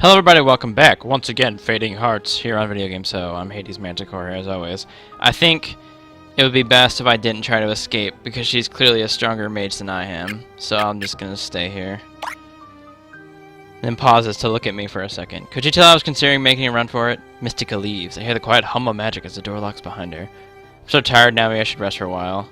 Hello everybody, welcome back. Once again, Fading Hearts here on Video Game So. I'm Hades Manticore as always. I think it would be best if I didn't try to escape, because she's clearly a stronger mage than I am. So I'm just gonna stay here. Then pauses to look at me for a second. Could you tell I was considering making a run for it? Mystica leaves. I hear the quiet hum of magic as the door locks behind her. I'm so tired now, maybe I should rest for a while.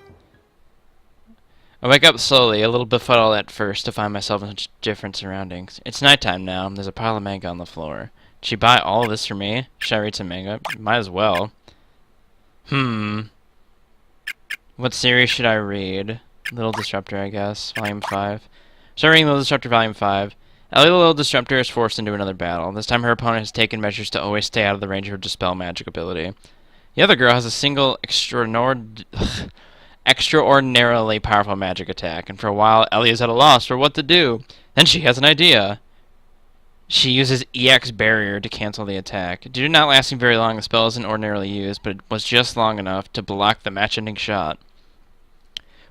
I wake up slowly, a little befuddled at first to find myself in such different surroundings. It's nighttime now, and there's a pile of manga on the floor. Did she buy all of this for me? Should I read some manga? Might as well. What series should I read? Little Disruptor, I guess. Volume 5. Start reading Little Disruptor, Volume 5. Ellie the Little Disruptor is forced into another battle. This time her opponent has taken measures to always stay out of the range of her Dispel magic ability. The other girl has a single extraordinarily powerful magic attack, and for a while Ellie is at a loss for what to do. Then she has an idea. She uses EX Barrier to cancel the attack. Due to not lasting very long, the spell isn't ordinarily used, but it was just long enough to block the match-ending shot.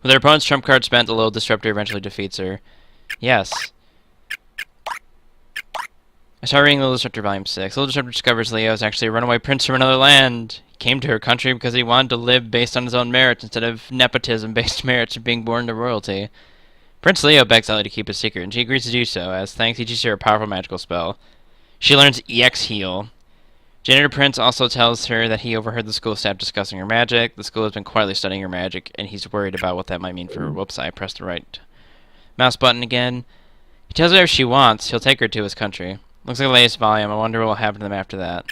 With her opponent's trump card spent, the Little Disruptor eventually defeats her. Yes. I started reading Little Disruptor Volume 6. Little Disruptor discovers Leo is actually a runaway prince from another land. He came to her country because he wanted to live based on his own merits instead of nepotism-based merits of being born to royalty. Prince Leo begs Ellie to keep a secret, and she agrees to do so. As thanks, he teaches her a powerful magical spell. She learns EX Heal. Janitor Prince also tells her that he overheard the school staff discussing her magic. The school has been quietly studying her magic, and he's worried about what that might mean for her. Whoops, I pressed the right mouse button again. He tells her if she wants, he'll take her to his country. Looks like the latest volume. I wonder what will happen to them after that.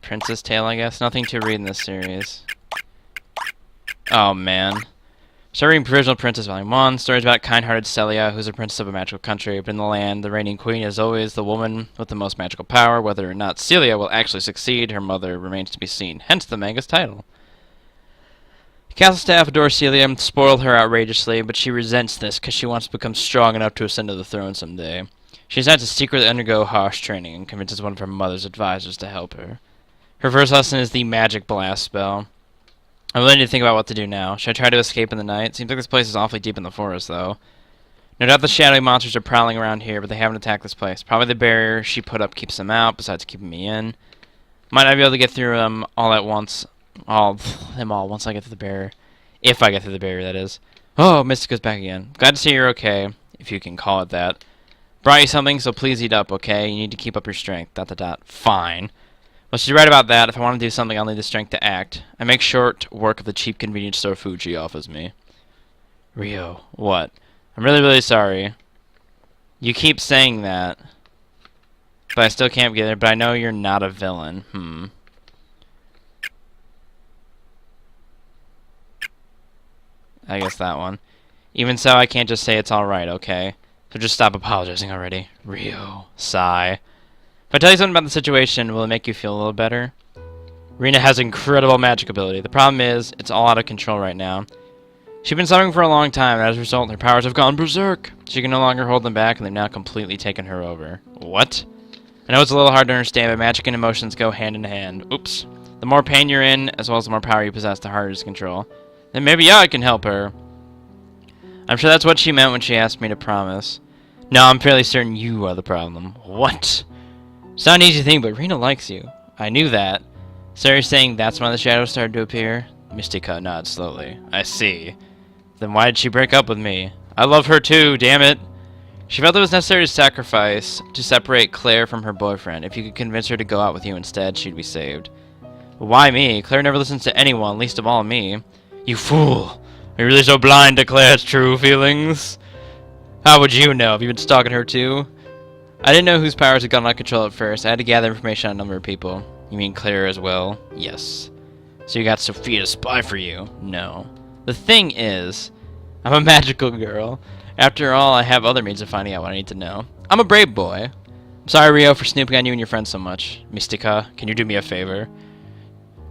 Princess Tale, I guess. Nothing to read in this series. Oh, man. Start reading Provisional Princess Volume 1. Stories about kind-hearted Celia, who's a princess of a magical country, but in the land, the reigning queen is always the woman with the most magical power. Whether or not Celia will actually succeed, her mother remains to be seen. Hence the manga's title. Castle staff adores Celia and spoil her outrageously, but she resents this because she wants to become strong enough to ascend to the throne someday. She decides to secretly undergo harsh training and convinces one of her mother's advisors to help her. Her first lesson is the Magic Blast spell. I really need to think about what to do now. Should I try to escape in the night? Seems like this place is awfully deep in the forest, though. No doubt the shadowy monsters are prowling around here, but they haven't attacked this place. Probably the barrier she put up keeps them out, besides keeping me in. Might not be able to get through them all at once. All once I get through the barrier. If I get through the barrier, that is. Oh, Mystica's back again. Glad to see you're okay, if you can call it that. Brought you something, so please eat up, okay? You need to keep up your strength. ... Fine. Well, she's right about that. If I want to do something, I'll need the strength to act. I make short work of the cheap convenience store food she offers me. Rio, what? I'm really, really sorry. You keep saying that. But I still can't get it, but I know you're not a villain. I guess that one. Even so, I can't just say it's alright, okay? So just stop apologizing already. Rio. Sigh. If I tell you something about the situation, will it make you feel a little better? Rena has incredible magic ability. The problem is, it's all out of control right now. She's been suffering for a long time, and as a result, her powers have gone berserk. She can no longer hold them back, and they've now completely taken her over. What? I know it's a little hard to understand, but magic and emotions go hand in hand. Oops. The more pain you're in, as well as the more power you possess, the harder it is to control. Then maybe I can help her. I'm sure that's what she meant when she asked me to promise. No, I'm fairly certain you are the problem. What? It's not an easy thing, but Rena likes you. I knew that. So you're saying that's when the shadows started to appear? Mystica nods slowly. I see. Then why did she break up with me? I love her too, damn it. She felt it was necessary to separate Claire from her boyfriend. If you could convince her to go out with you instead, she'd be saved. But why me? Claire never listens to anyone, least of all me. You fool! Are you really so blind to Claire's true feelings? How would you know? Have you been stalking her too? I didn't know whose powers had gone out of control at first. I had to gather information on a number of people. You mean Claire as well? Yes. So you got Sophia to spy for you? No. The thing is, I'm a magical girl. After all, I have other means of finding out what I need to know. I'm a brave boy. I'm sorry, Rio, for snooping on you and your friends so much. Mystica, can you do me a favor?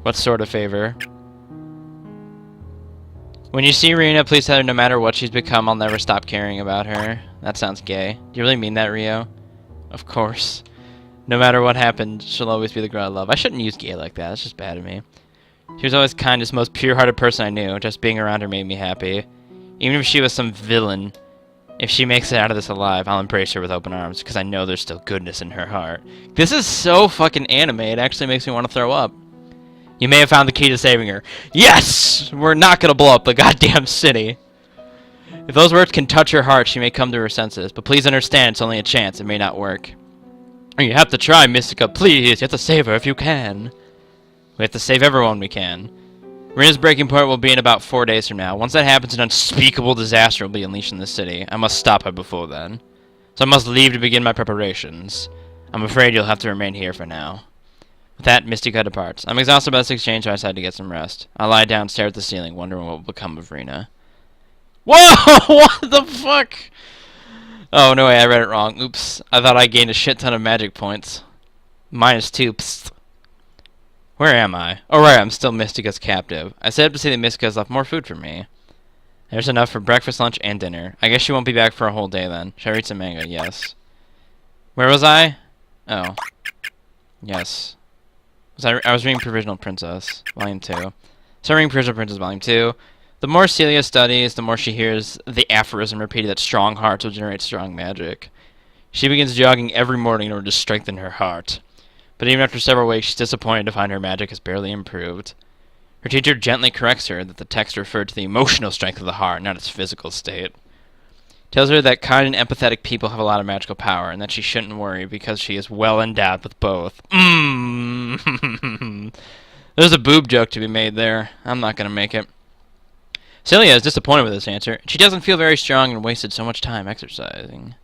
What sort of favor? When you see Rena, please tell her no matter what she's become, I'll never stop caring about her. That sounds gay. Do you really mean that, Rio? Of course. No matter what happened, she'll always be the girl I love. I shouldn't use gay like that. That's just bad of me. She was always the kindest, most pure-hearted person I knew. Just being around her made me happy. Even if she was some villain If she makes it out of this alive, I'll embrace her with open arms, because I know there's still goodness in her heart. This is so fucking anime, it actually makes me want to throw up. You may have found the key to saving her. Yes! We're not gonna blow up the goddamn city. If those words can touch her heart, she may come to her senses. But please understand, it's only a chance. It may not work. You have to try, Mystica. Please, you have to save her if you can. We have to save everyone we can. Rena's breaking point will be in about 4 days from now. Once that happens, an unspeakable disaster will be unleashed in the city. I must stop her before then. So I must leave to begin my preparations. I'm afraid you'll have to remain here for now. With that, Mystica departs. I'm exhausted by this exchange, so I decide to get some rest. I lie down, stare at the ceiling, wondering what will become of Rena. Whoa! What the fuck? Oh, no way, I read it wrong. Oops. I thought I gained a shit ton of magic points. -2. Psst. Where am I? Oh, right, I'm still Mystica's captive. I set up to see that Mystica has left more food for me. There's enough for breakfast, lunch, and dinner. I guess she won't be back for a whole day then. Should I read some manga? Yes. Where was I? Oh. Yes. I was reading Provisional Princess, Volume 2. So reading Provisional Princess, Volume 2. The more Celia studies, the more she hears the aphorism repeated that strong hearts will generate strong magic. She begins jogging every morning in order to strengthen her heart. But even after several weeks, she's disappointed to find her magic has barely improved. Her teacher gently corrects her that the text referred to the emotional strength of the heart, not its physical state. Tells her that kind and empathetic people have a lot of magical power, and that she shouldn't worry because she is well endowed with both. There's a boob joke to be made there. I'm not going to make it. Celia is disappointed with this answer. She doesn't feel very strong and wasted so much time exercising.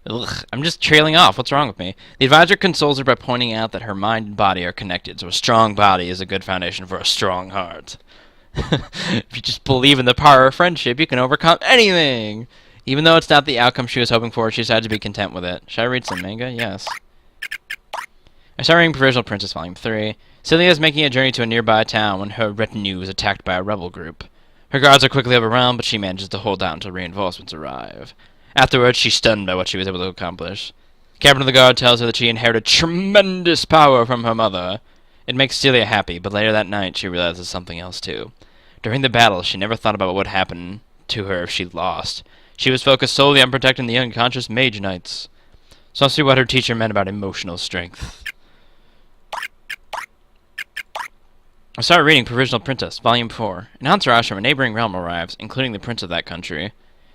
Ugh, I'm just trailing off. What's wrong with me? The advisor consoles her by pointing out that her mind and body are connected, so a strong body is a good foundation for a strong heart. If you just believe in the power of friendship, you can overcome anything! Even though it's not the outcome she was hoping for, she decided to be content with it. Should I read some manga? Yes. I started reading Provisional Princess Volume 3. Celia is making a journey to a nearby town when her retinue is attacked by a rebel group. Her guards are quickly overwhelmed, but she manages to hold out until reinforcements arrive. Afterwards, she's stunned by what she was able to accomplish. The captain of the guard tells her that she inherited tremendous power from her mother. It makes Celia happy, but later that night she realizes something else too. During the battle, she never thought about what would happen to her if she lost. She was focused solely on protecting the unconscious mage knights. So let's see what her teacher meant about emotional strength. I started reading Provisional Princess, Volume 4. An entourage from a neighboring realm arrives, including the prince of that country.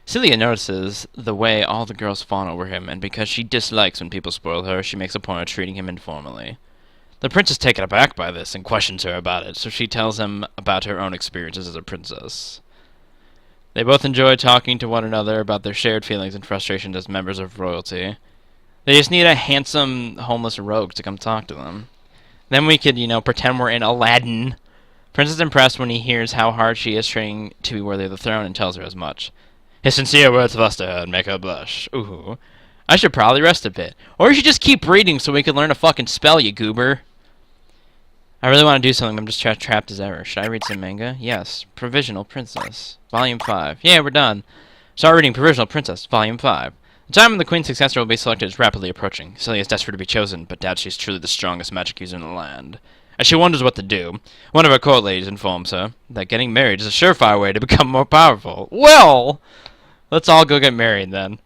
Celia notices the way all the girls fawn over him, and because she dislikes when people spoil her, she makes a point of treating him informally. The prince is taken aback by this and questions her about it, so she tells him about her own experiences as a princess. They both enjoy talking to one another about their shared feelings and frustrations as members of royalty. They just need a handsome, homeless rogue to come talk to them. Then we could, pretend we're in Aladdin. Prince is impressed when he hears how hard she is training to be worthy of the throne and tells her as much. His sincere words fluster her and make her blush. Ooh. I should probably rest a bit. Or you should just keep reading so we can learn a fucking spell, you goober. I really want to do something, but I'm just trapped as ever. Should I read some manga? Yes. Provisional Princess. Volume 5. Yeah, we're done. Start reading Provisional Princess. Volume 5. The time when the Queen's successor will be selected is rapidly approaching. Celia is desperate to be chosen, but doubts she's truly the strongest magic user in the land. As she wonders what to do, one of her court ladies informs her that getting married is a surefire way to become more powerful. Well! Let's all go get married, then.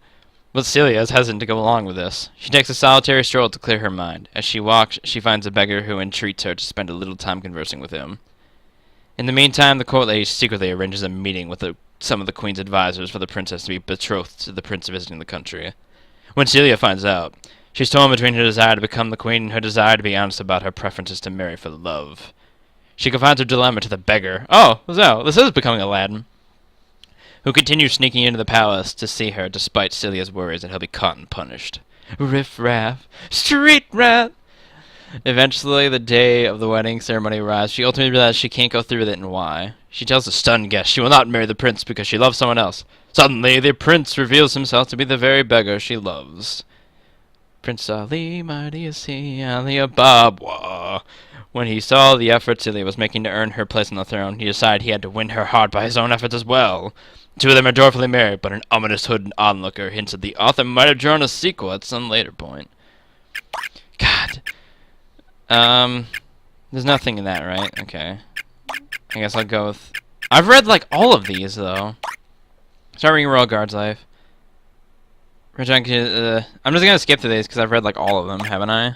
But Celia is hesitant to go along with this. She takes a solitary stroll to clear her mind. As she walks, she finds a beggar who entreats her to spend a little time conversing with him. In the meantime, the court lady secretly arranges a meeting with some of the Queen's advisors for the princess to be betrothed to the prince visiting the country. When Celia finds out, she's torn between her desire to become the queen and her desire to be honest about her preferences to marry for love. She confides her dilemma to the beggar. Oh, so this is becoming Aladdin. Who continues sneaking into the palace to see her despite Celia's worries that he'll be caught and punished. Riff-raff, street rat! Eventually, the day of the wedding ceremony arrives. She ultimately realizes she can't go through with it and why. She tells the stunned guest she will not marry the prince because she loves someone else. Suddenly, the prince reveals himself to be the very beggar she loves. Prince Ali, mighty is he, Ali Ababwa. When he saw the efforts Celia was making to earn her place on the throne, he decided he had to win her heart by his own efforts as well. The two of them are joyfully married, but an ominous hooded onlooker hints that the author might have drawn a sequel at some later point. God. There's nothing in that, right? Okay. I guess I'll go with... I've read, all of these, though. Start reading Royal Guard's Life. I'm just gonna skip through these because I've read like all of them, haven't I?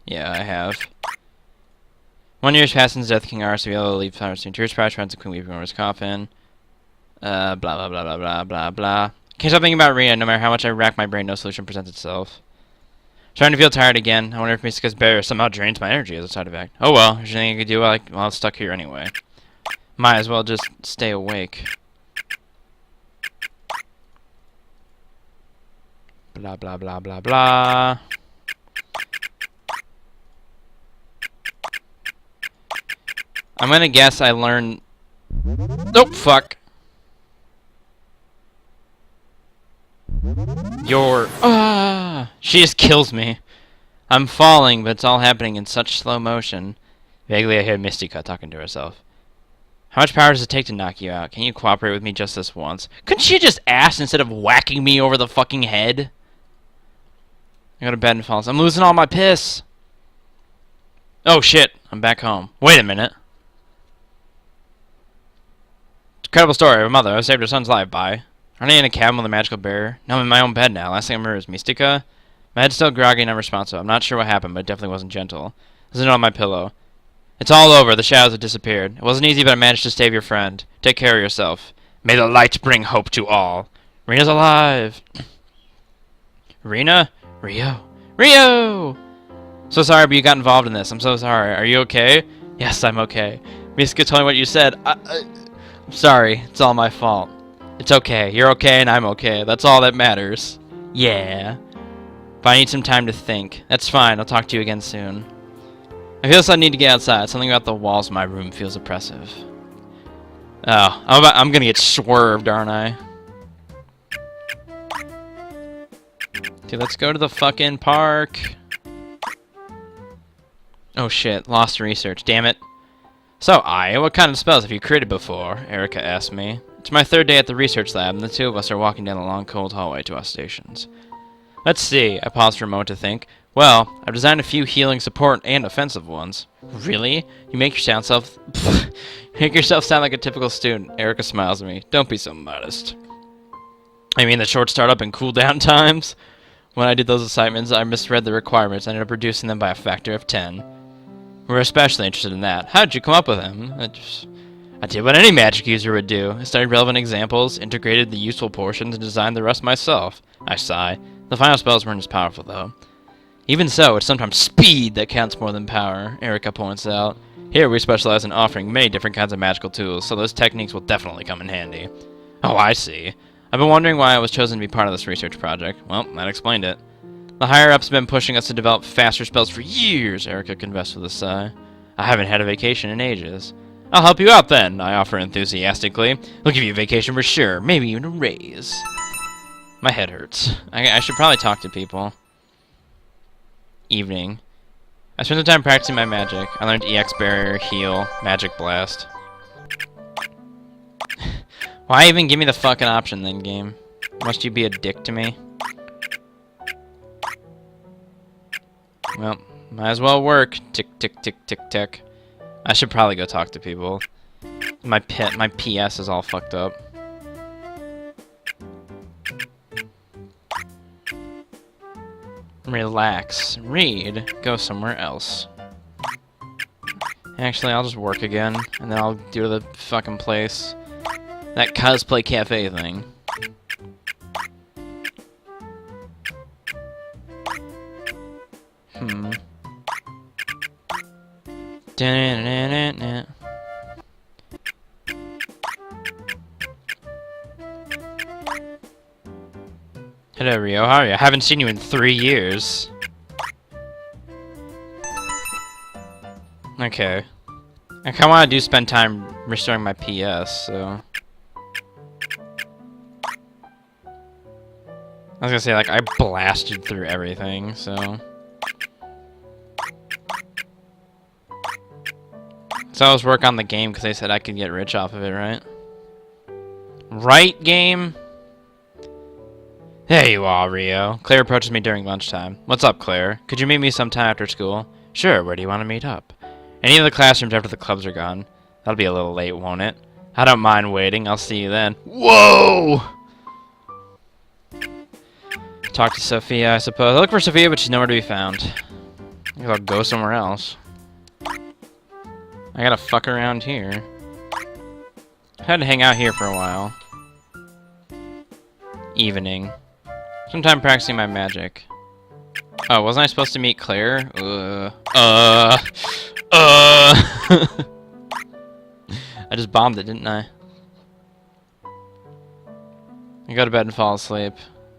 Yeah, I have. 1 year's passed since death. King Arthur will leave flowers to tears, prize friends, and Queen Weeping over his coffin. Blah blah blah blah blah blah blah. Can't stop thinking about Rhea. No matter how much I rack my brain, no solution presents itself. Starting to feel tired again. I wonder if Mystica's barrier somehow drains my energy as a side effect. Oh well, there's anything I could do while I'm stuck here anyway. Might as well just stay awake. Blah blah blah blah blah. I'm gonna guess I learned. Nope, fuck. She just kills me. I'm falling, but it's all happening in such slow motion. Vaguely, I hear Mystica talking to herself. How much power does it take to knock you out? Can you cooperate with me just this once? Couldn't she just ask instead of whacking me over the fucking head? I go to bed and fall asleep. I'm losing all my piss. Oh shit, I'm back home. Wait a minute. Incredible story of a mother who saved her son's life by... Aren't I in a cabin with a magical barrier? No, I'm in my own bed now. Last thing I remember is Mystica. My head's still groggy and unresponsive. I'm not sure what happened, but it definitely wasn't gentle. There's a note on my pillow. It's all over. The shadows have disappeared. It wasn't easy, but I managed to save your friend. Take care of yourself. May the light bring hope to all. Rena's alive. Rena? Rio? Rio! So sorry, but you got involved in this. I'm so sorry. Are you okay? Yes, I'm okay. Mystica told me what you said. I'm sorry. It's all my fault. It's okay. You're okay and I'm okay. That's all that matters. Yeah. But I need some time to think. That's fine. I'll talk to you again soon. I feel so I need to get outside. Something about the walls of my room feels oppressive. Oh, I'm gonna get swerved, aren't I? Okay, let's go to the fucking park. Oh shit, lost research. Damn it. So, what kind of spells have you created before? Erica asked me. It's my third day at the research lab, and the two of us are walking down the long, cold hallway to our stations. Let's see. I paused for a moment to think. Well, I've designed a few healing, support, and offensive ones. Really? You make yourself sound like a typical student. Erica smiles at me. Don't be so modest. I mean the short startup and cooldown times? When I did those assignments, I misread the requirements and ended up reducing them by a factor of 10. We're especially interested in that. How did you come up with them? I did what any magic user would do. I studied relevant examples, integrated the useful portions, and designed the rest myself. I sigh. The final spells weren't as powerful, though. Even so, it's sometimes speed that counts more than power, Erica points out. Here we specialize in offering many different kinds of magical tools, so those techniques will definitely come in handy. Oh, I see. I've been wondering why I was chosen to be part of this research project. Well, that explained it. The higher-ups have been pushing us to develop faster spells for years, Erica confessed with a sigh. I haven't had a vacation in ages. I'll help you out then, I offer enthusiastically. We'll give you a vacation for sure, maybe even a raise. My head hurts. I should probably talk to people. Evening. I spent some time practicing my magic. I learned EX Barrier, Heal, Magic Blast. Why even give me the fucking option then, game? Must you be a dick to me? Well, might as well work. Tick, tick, tick, tick, tick. I should probably go talk to people. My PS is all fucked up. Relax. Read. Go somewhere else. Actually, I'll just work again, and then I'll do the fucking place. That cosplay cafe thing. Da-na-na-na-na. Hello, Rio. How are you? I haven't seen you in 3 years. Okay. I kinda wanna spend time restoring my PS, so... I was gonna say, like, I blasted through everything, so... So I was working on the game because they said I could get rich off of it, right? Right, game? There you are, Rio. Claire approaches me during lunchtime. What's up, Claire? Could you meet me sometime after school? Sure, where do you want to meet up? Any of the classrooms after the clubs are gone. That'll be a little late, won't it? I don't mind waiting. I'll see you then. Whoa! Talk to Sophia, I suppose. I look for Sophia, but she's nowhere to be found. I guess I'll go somewhere else. I gotta fuck around here. I had to hang out here for a while. Evening. Sometime practicing my magic. Oh, wasn't I supposed to meet Claire? I just bombed it, didn't I? I go to bed and fall asleep.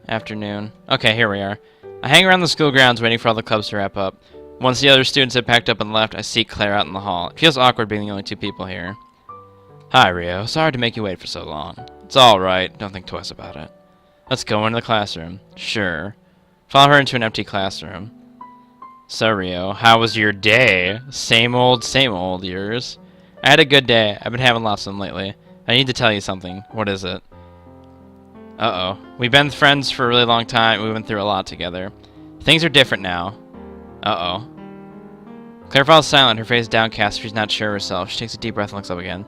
Afternoon. Okay, here we are. I hang around the school grounds waiting for all the clubs to wrap up. Once the other students have packed up and left, I seek Claire out in the hall. It feels awkward being the only two people here. Hi, Rio. Sorry to make you wait for so long. It's alright. Don't think twice about it. Let's go into the classroom. Sure. Follow her into an empty classroom. So, Rio, how was your day? Same old, yours. I had a good day. I've been having lots of them lately. I need to tell you something. What is it? Uh-oh. We've been friends for a really long time. We went through a lot together. Things are different now. Uh-oh. Claire falls silent, her face downcast. She's not sure of herself. She takes a deep breath and looks up again.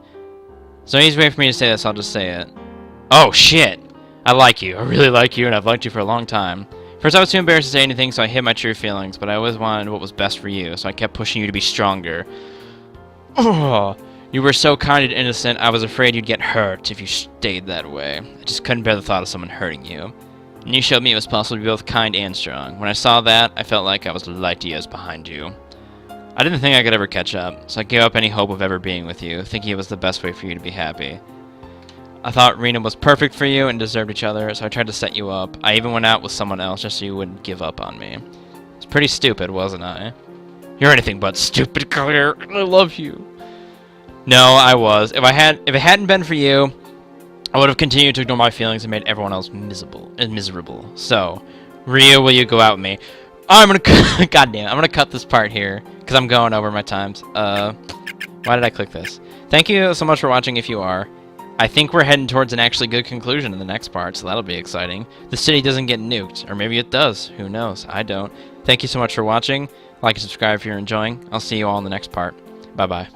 There's no easy way for me to say this. I'll just say it. Oh, shit! I like you. I really like you, and I've liked you for a long time. First, I was too embarrassed to say anything, so I hid my true feelings, but I always wanted what was best for you, so I kept pushing you to be stronger. Oh, you were so kind and innocent, I was afraid you'd get hurt if you stayed that way. I just couldn't bear the thought of someone hurting you. And you showed me it was possible to be both kind and strong. When I saw that, I felt like I was light years behind you. I didn't think I could ever catch up, so I gave up any hope of ever being with you, thinking it was the best way for you to be happy. I thought Rena was perfect for you and deserved each other, so I tried to set you up. I even went out with someone else just so you wouldn't give up on me. It's pretty stupid, wasn't I? You're anything but stupid, Claire. I love you. No, I was. If it hadn't been for you, I would have continued to ignore my feelings and made everyone else miserable. So, Rio, will you go out with me? I'm gonna goddamn, I'm gonna cut this part here because I'm going over my times. Why did I click this? Thank you so much for watching. If you are, I think we're heading towards an actually good conclusion in the next part, so that'll be exciting. The city doesn't get nuked, or maybe it does. Who knows? I don't. Thank you so much for watching. Like and subscribe if you're enjoying. I'll see you all in the next part. Bye bye.